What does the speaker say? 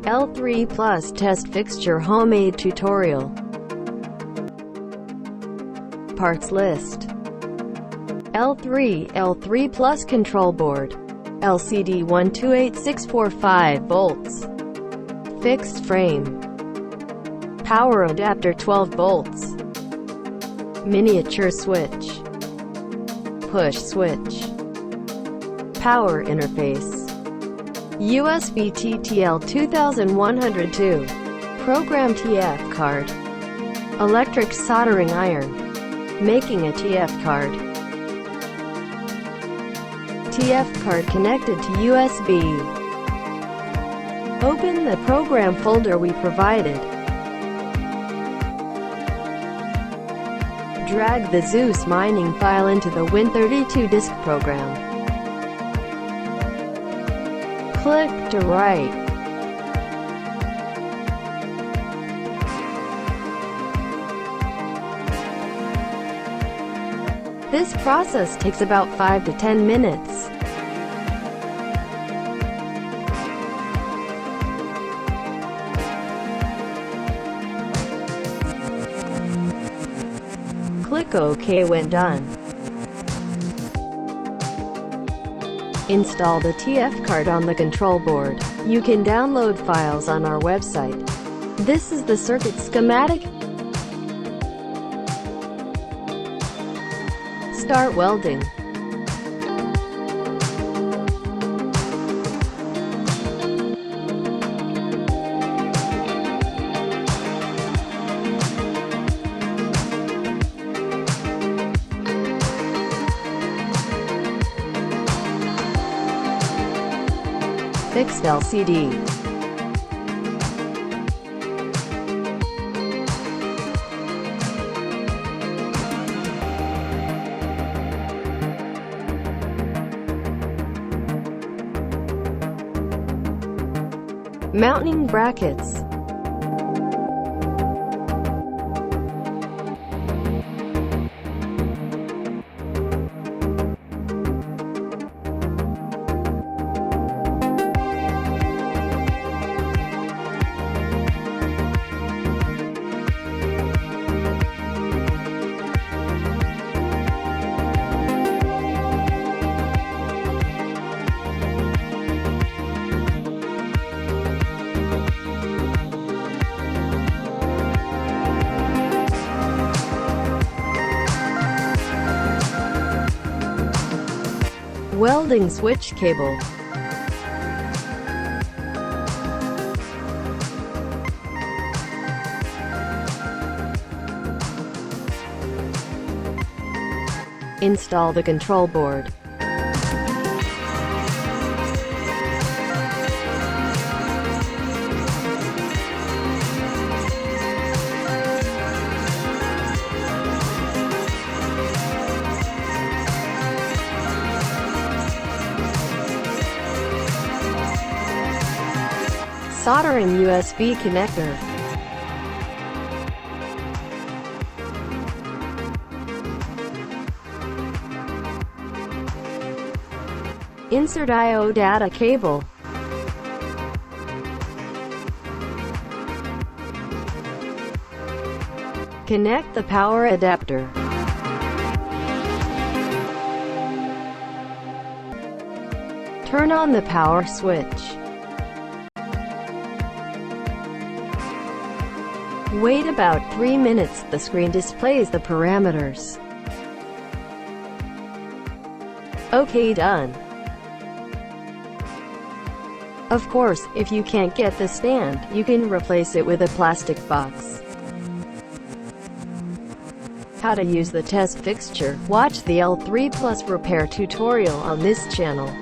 L3 Plus Test Fixture Homemade Tutorial. Parts list. L3 Plus Control Board. LCD 128645 volts. Fixed frame. Power adapter 12 volts. Miniature switch. Push switch. Power interface. USB TTL 2102. Program TF card. Electric soldering iron. Making a TF card. TF card connected to USB. Open the program folder we provided. Drag the Zeus mining file into the Win32 disk program. Click to write. This process takes about 5 to 10 minutes. Click OK when done. Install the TF card on the control board. You can download files on our website. This is the circuit schematic. Start welding. Fixed LCD. Mounting brackets. Welding switch cable. Install the control board. Soldering USB connector. Insert I/O data cable. Connect the power adapter. Turn on the power switch. Wait about 3 minutes. The screen displays the parameters. OK, done. Of course, if you can't get the stand, you can replace it with a plastic box. How to use the test fixture. Watch the L3 Plus repair tutorial on this channel.